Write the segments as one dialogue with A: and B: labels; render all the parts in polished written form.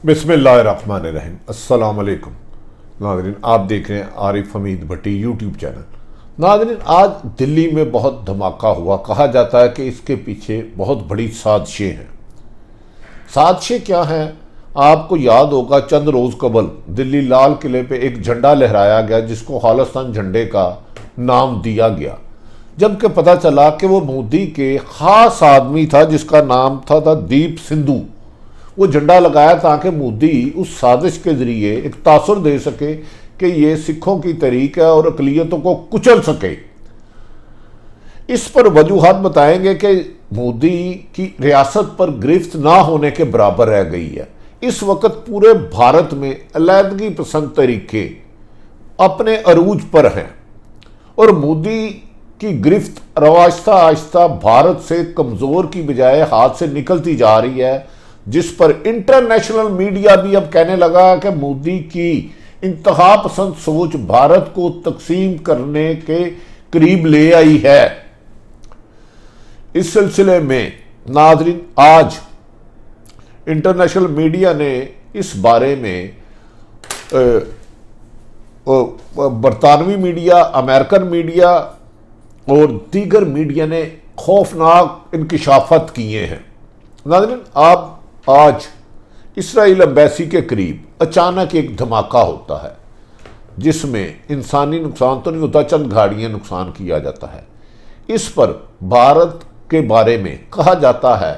A: बिस्मिल्लाहिर्रहमानिर्रहीम। अस्सलाम वालेकुम नाज़रीन, आप देख रहे हैं आरिफ हमीद भट्टी यूट्यूब चैनल। नाज़रीन, आज दिल्ली में बहुत धमाका हुआ। कहा जाता है कि इसके पीछे बहुत बड़ी साजिशें हैं। साजिशें क्या हैं? आपको याद होगा, चंद रोज़ कबल दिल्ली लाल किले पे एक झंडा लहराया गया जिसको खालिस्तान झंडे का नाम दिया गया, जबकि पता चला कि वो मोदी के खास आदमी था जिसका नाम था दीप सिंधु। वो झंडा लगाया ताकि मोदी उस साजिश के जरिए एक तासुर दे सके कि ये सिखों की तहरीक है और अक़लियतों को कुचल सके। इस पर वजूहात बताएंगे कि मोदी की रियासत पर गिरफ्त ना होने के बराबर रह गई है। इस वक्त पूरे भारत में अलहदगी पसंद तरीके अपने अरूज पर हैं और मोदी की गिरफ्त आहिस्ता आहिस्ता भारत से कमज़ोर की बजाय हाथ से निकलती जा रही है, जिस पर इंटरनेशनल मीडिया भी अब कहने लगा कि मोदी की इंतहा पसंद सोच भारत को तकसीम करने के करीब ले आई है। इस सिलसिले में नाज़रीन, आज इंटरनेशनल मीडिया ने इस बारे में बरतानवी मीडिया, अमेरिकन मीडिया और दीगर मीडिया ने खौफनाक इंकशाफात किए हैं। नाज़रीन, आप आज इसराइल एम्बेसी के करीब अचानक एक धमाका होता है जिसमें इंसानी नुकसान तो नहीं होता, चंद गाड़ियां नुकसान किया जाता है। इस पर भारत के बारे में कहा जाता है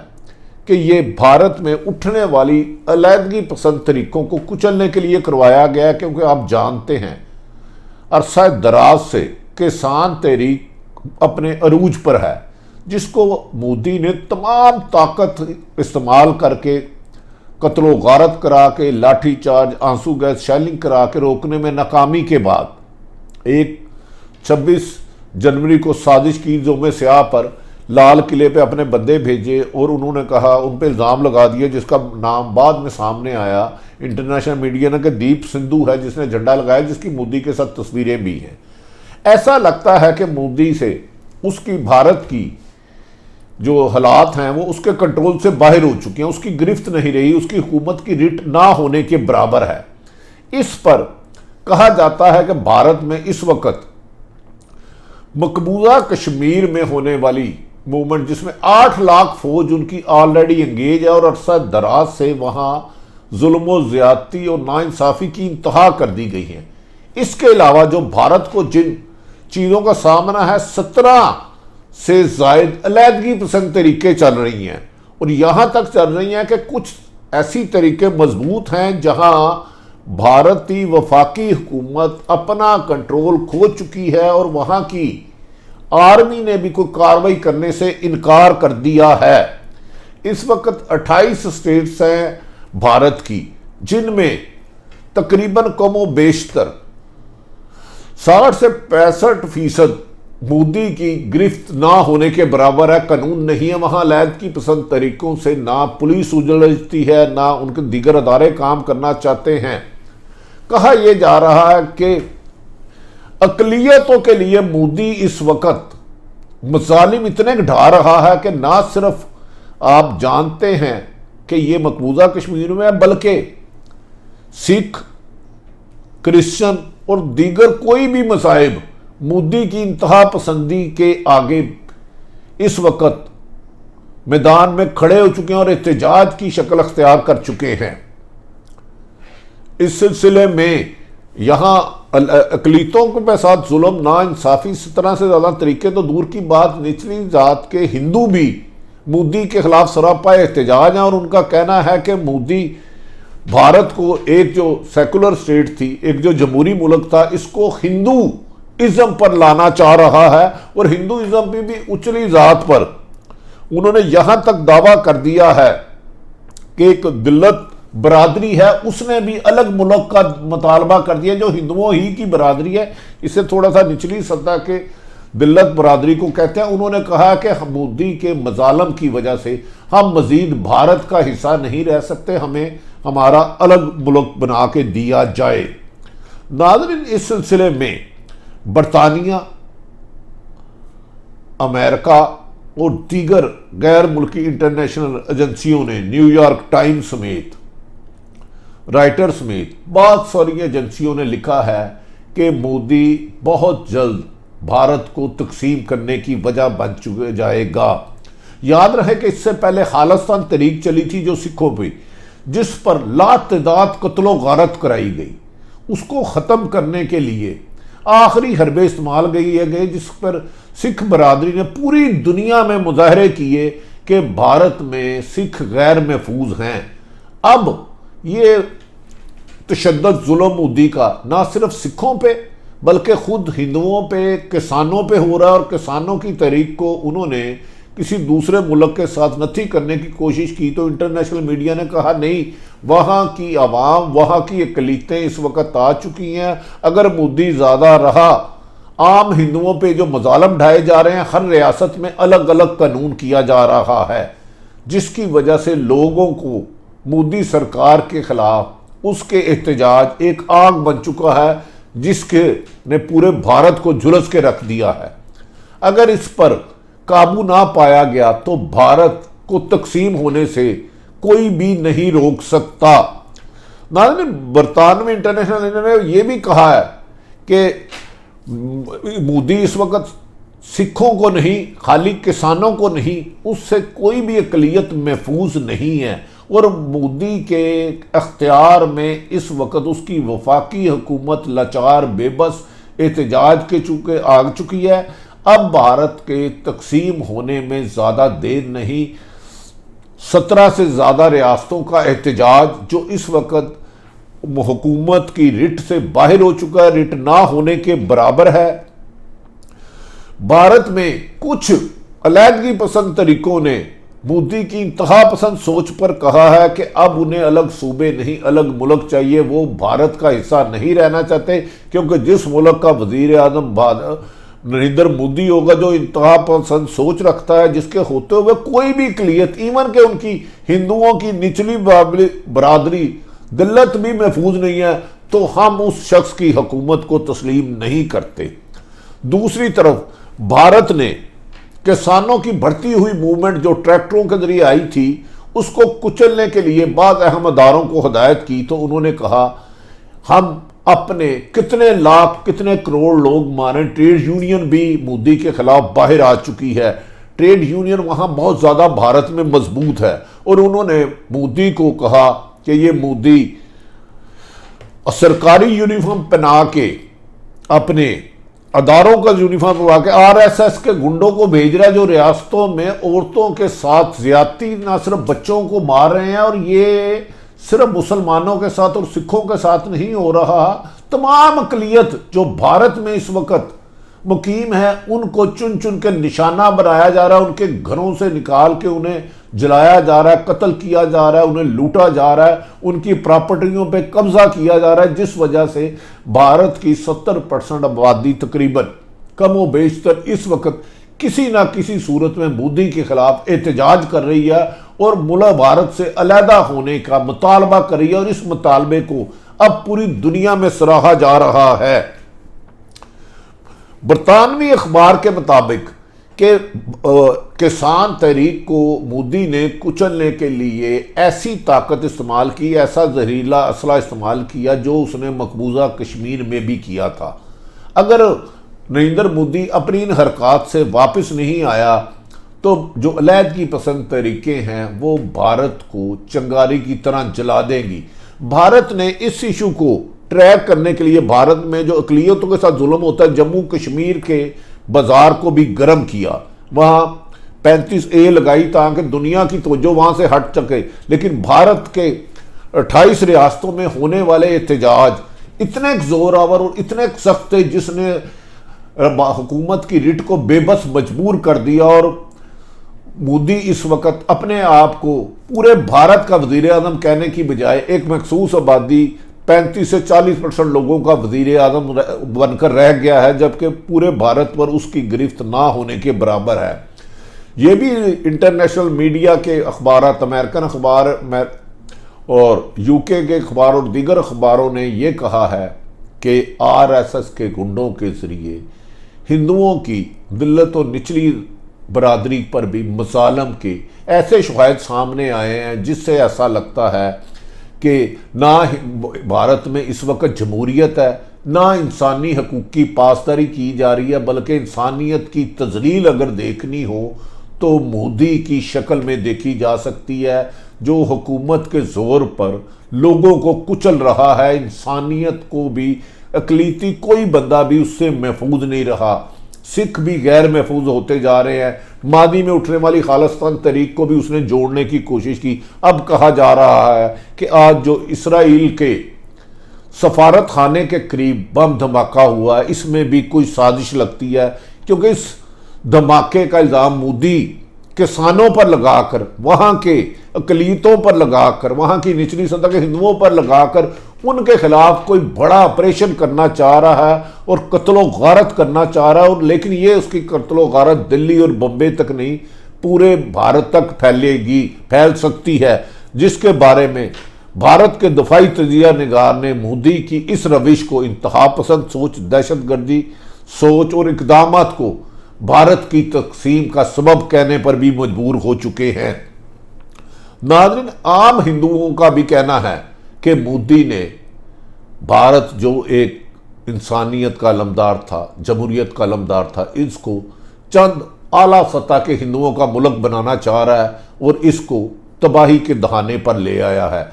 A: कि ये भारत में उठने वाली अलहदगी पसंद तरीकों को कुचलने के लिए करवाया गया, क्योंकि आप जानते हैं अरसा दराज से किसान तहरीक अपने अरूज पर है, जिसको मोदी ने तमाम ताकत इस्तेमाल करके कत्लो गारत करा के, लाठी चार्ज, आंसू गैस शेलिंग करा के रोकने में नाकामी के बाद एक 26 जनवरी को साजिश की जोमे स्याह पर लाल किले पे अपने बंदे भेजे और उन्होंने कहा, उन पे इल्ज़ाम लगा दिया जिसका नाम बाद में सामने आया इंटरनेशनल मीडिया ने कि दीप सिंधु है जिसने झंडा लगाया, जिसकी मोदी के साथ तस्वीरें भी हैं। ऐसा लगता है कि मोदी से उसकी भारत की जो हालात हैं वो उसके कंट्रोल से बाहर हो चुके हैं, उसकी गिरफ्त नहीं रही, उसकी हुकूमत की रिट ना होने के बराबर है। इस पर कहा जाता है कि भारत में इस वक्त मकबूजा कश्मीर में होने वाली मूवमेंट, जिसमें 8 लाख फौज उनकी ऑलरेडी एंगेज है और अरसा दराज से वहां जुल्म ज्यादती और नाइंसाफ़ी की इंतहा कर दी गई है। इसके अलावा जो भारत को जिन चीज़ों का सामना है, 17 से जायद अलहदगी पसंद तरीके चल रही हैं और यहां तक चल रही हैं कि कुछ ऐसी तरीके मजबूत हैं जहां भारतीय वफाकी हुकूमत अपना कंट्रोल खो चुकी है और वहां की आर्मी ने भी कोई कार्रवाई करने से इनकार कर दिया है। इस वक्त 28 स्टेट्स हैं भारत की, जिनमें तकरीबन कमो बेशतर 60 से 65% मोदी की गिरफ्त ना होने के बराबर है। कानून नहीं है वहां अलहदगी पसंद तरीकों से, ना पुलिस उलझती है, ना उनके दीगर अदारे काम करना चाहते हैं। कहा यह जा रहा है कि अक़लियतों के लिए मोदी इस वक्त मज़ालिम इतने ढा रहा है कि ना सिर्फ आप जानते हैं कि यह मकबूजा कश्मीर में है, बल्कि सिख, क्रिश्चियन और दीगर कोई भी मसाइब मोदी की इंतहा पसंदी के आगे इस वक्त मैदान में खड़े हो चुके हैं और एहतजाज की शक्ल अख्तियार कर चुके हैं। इस सिलसिले में यहां अक़लियतों के साथ जुल्म, नाइंसाफ़ी, 17 से ज़्यादा तरीके तो दूर की बात, निचली जात के हिंदू भी मोदी के खिलाफ सरापा एहतजाज हैं और उनका कहना है कि मोदी भारत को एक जो सेकुलर स्टेट थी, एक जो जमहूरी मुल्क था, इसको हिंदू इज्म पर लाना चाह रहा है और हिंदुइज्म भी उचली जात पर उन्होंने यहां तक दावा कर दिया है कि एक दिल्लत बरादरी है, उसने भी अलग मुल्क का मुतालबा कर दिया जो हिंदुओं ही की बरादरी है। इसे थोड़ा सा निचली सतह के दिल्लत बरादरी को कहते हैं। उन्होंने कहा कि मोदी के मजालम की वजह से हम मजीद भारत का हिस्सा नहीं रह सकते, हमें हमारा अलग मुल्क बना के दिया जाए। नाज़रीन, इस सिलसिले में बरतानिया, अमेरिका और दीगर गैर मुल्की इंटरनेशनल एजेंसियों ने, न्यूयॉर्क टाइम्स समेत राइटर समेत बहुत सारी एजेंसियों ने लिखा है कि मोदी बहुत जल्द भारत को तकसीम करने की वजह बन चुके जाएगा। याद रहे कि इससे पहले खालिस्तान तहरीक चली थी जो सिखों पे, जिस पर लातादाद कत्लो गारत कराई गई, उसको ख़त्म करने के लिए आखिरी हरबे इस्तेमाल गए, जिस पर सिख बरादरी ने पूरी दुनिया में मुजाहरे किए कि भारत में सिख गैर महफूज हैं। अब ये तशद्दुद जुल्म मोदी का ना सिर्फ सिखों पे बल्कि खुद हिंदुओं पे, किसानों पे हो रहा है, और किसानों की तहरीक को उन्होंने किसी दूसरे मुल्क के साथ नथी करने की कोशिश की तो इंटरनेशनल मीडिया ने कहा नहीं, वहाँ की आवाम, वहाँ की अकलीतें इस वक्त आ चुकी हैं। अगर मोदी ज़्यादा रहा, आम हिंदुओं पे जो मजालम ढाए जा रहे हैं, हर रियासत में अलग अलग कानून किया जा रहा है, जिसकी वजह से लोगों को मोदी सरकार के खिलाफ उसके एहतजाज एक आग बन चुका है, जिसके ने पूरे भारत को झुलस के रख दिया है। अगर इस पर काबू ना पाया गया तो भारत को तकसीम होने से कोई भी नहीं रोक सकता। बरतानवी इंटरनेशनल ने यह भी कहा है कि मोदी इस वक्त सिखों को नहीं, खाली किसानों को नहीं, उससे कोई भी अकलियत महफूज नहीं है, और मोदी के अख्तियार में इस वक्त उसकी वफाकी हुकूमत लाचार, बेबस, एहतजाज के चूके आग चुकी है। अब भारत के तकसीम होने में ज़्यादा देर नहीं। 17 से ज़्यादा रियासतों का एहतजाज जो इस वक्त हुकूमत की रिट से बाहर हो चुका है, रिट ना होने के बराबर है। भारत में कुछ अलहदगी पसंद तरीकों ने मोदी की इंतहा पसंद सोच पर कहा है कि अब उन्हें अलग सूबे नहीं, अलग मुल्क चाहिए। वो भारत का हिस्सा नहीं रहना चाहते, क्योंकि जिस मुल्क का वजीर आजम नरेंद्र मोदी होगा जो इंतहा पसंद सोच रखता है, जिसके होते हुए कोई भी अक़लियत, इवन के उनकी हिंदुओं की निचली बरादरी दिल्लत भी महफूज नहीं है, तो हम उस शख्स की हुकूमत को तस्लीम नहीं करते। दूसरी तरफ भारत ने किसानों की बढ़ती हुई मूवमेंट जो ट्रैक्टरों के जरिए आई थी, उसको कुचलने के लिए बाद अहम अदारों को हदायत की। तो उन्होंने कहा हम अपने कितने लाख, कितने करोड़ लोग मारें, ट्रेड यूनियन भी मोदी के खिलाफ बाहर आ चुकी है। ट्रेड यूनियन वहां बहुत ज़्यादा भारत में मजबूत है, और उन्होंने मोदी को कहा कि ये मोदी सरकारी यूनिफॉर्म पहना के, अपने अदारों का यूनिफॉर्म पहना के आरएसएस के गुंडों को भेज रहा है, जो रियासतों में औरतों के साथ ज्यादती, ना सिर्फ बच्चों को मार रहे हैं, और ये सिर्फ मुसलमानों के साथ और सिखों के साथ नहीं हो रहा। तमाम अक़लियत जो भारत में इस वक्त मुकीम है, उनको चुन चुन के निशाना बनाया जा रहा है, उनके घरों से निकाल के उन्हें जलाया जा रहा है, कत्ल किया जा रहा है, उन्हें लूटा जा रहा है, उनकी प्रॉपर्टियों पे कब्जा किया जा रहा है, जिस वजह से भारत की 70% आबादी तकरीबन कम व बेशतर इस वक्त किसी ना किसी सूरत में मोदी के खिलाफ एहतजाज कर रही है, और मुल्क भारत से अलहदा होने का मुतालबा कर रही है, और इस मुतालबे को अब पूरी दुनिया में सराहा जा रहा है। बरतानवी अखबार के मुताबिक कि किसान तहरीक को मोदी ने कुचलने के लिए ऐसी ताकत इस्तेमाल की, ऐसा जहरीला असला इस्तेमाल किया जो उसने मकबूजा कश्मीर में भी किया था। अगर नरेंद्र मोदी अपनी इन हरकत से वापस नहीं आया तो जो अलहदगी पसंद तरीके हैं वो भारत को चंगारी की तरह जला देंगी। भारत ने इस इशू को ट्रैक करने के लिए भारत में जो अक़लियतों के साथ जुल्म होता है, जम्मू कश्मीर के बाजार को भी गर्म किया, वहाँ 35A लगाई ताकि दुनिया की तवज्जो वहाँ से हट सके। लेकिन भारत के 28 रियासतों में होने वाले एहतजाज इतने जोरावर और इतने सख्त थे, जिसने हुकूमत की रिट को बेबस मजबूर कर दिया, और मोदी इस वक्त अपने आप को पूरे भारत का वजीर आजम कहने की बजाय एक मखसूस आबादी 35 से 40% लोगों का वजीर आजम बनकर रह गया है, जबकि पूरे भारत पर उसकी गिरफ्त ना होने के बराबर है। ये भी इंटरनेशनल मीडिया के अखबार, अमेरिकन अखबार और यूके के अखबार और दीगर अखबारों ने यह कहा है कि आरएसएस के गुंडों के जरिए हिंदुओं की दिल्लत और निचली बरादरी पर भी मसालम के ऐसे शवाहिद सामने आए हैं, जिससे ऐसा लगता है कि ना भारत में इस वक्त जमहूरियत है, ना इंसानी हकूक़ की पासदारी की जा रही है, बल्कि इंसानियत की तजलील अगर देखनी हो तो मोदी की शक्ल में देखी जा सकती है, जो हुकूमत के ज़ोर पर लोगों को कुचल रहा है। इंसानियत को भी, अकलीती कोई बंदा भी उससे महफूज नहीं रहा। सिख भी गैर महफूज होते जा रहे हैं। मादी में उठने वाली खालिस्तान तहरीक को भी उसने जोड़ने की कोशिश की। अब कहा जा रहा है कि आज जो इसराइल के सफारत खाने के करीब बम धमाका हुआ है, इसमें भी कोई साजिश लगती है, क्योंकि इस धमाके का इल्ज़ाम मोदी किसानों पर लगाकर, वहाँ के अकलीतों पर लगाकर, वहाँ की निचली सतह के हिंदुओं पर लगाकर उनके खिलाफ कोई बड़ा ऑपरेशन करना चाह रहा है और कत्लो गारत करना चाह रहा है। और लेकिन ये उसकी कत्लो गारत दिल्ली और बम्बे तक नहीं, पूरे भारत तक फैल सकती है, जिसके बारे में भारत के दफाई तजिया निगार ने मोदी की इस रविश को इंतहा पसंद सोच, दहशतगर्दी सोच और इकदामात को भारत की तकसीम का सबब कहने पर भी मजबूर हो चुके हैं। नाज़रीन, आम हिंदुओं का भी कहना है कि मोदी ने भारत जो एक इंसानियत का अलमदार था, जमहूरियत का अलमदार था, इसको चंद आला सतह के हिंदुओं का मुल्क बनाना चाह रहा है और इसको तबाही के दहाने पर ले आया है।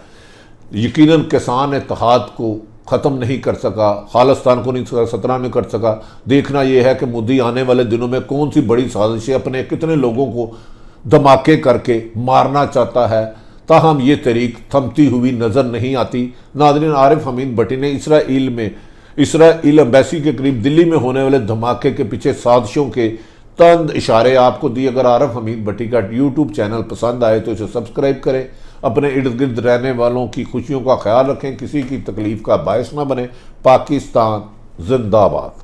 A: यकीनन किसान इत्तेहाद को ख़त्म नहीं कर सका, खालिस्तान को नहीं सतना नहीं कर सका। देखना यह है कि मोदी आने वाले दिनों में कौन सी बड़ी साजिशें, अपने कितने लोगों को धमाके करके मारना चाहता है। ताहम ये तहरीक थमती हुई नज़र नहीं आती। नाज़रीन, आरिफ हमीद भट्टी ने इसराइल एम्बेसी के करीब दिल्ली में होने वाले धमाके के पीछे साजिशों के तंद इशारे आपको दिए। अगर आरिफ हमीद भट्टी का यूट्यूब चैनल पसंद आए तो इसे सब्सक्राइब करें। अपने इर्द गिर्द रहने वालों की खुशियों का ख्याल रखें, किसी की तकलीफ का बायस ना बने। पाकिस्तान जिंदाबाद।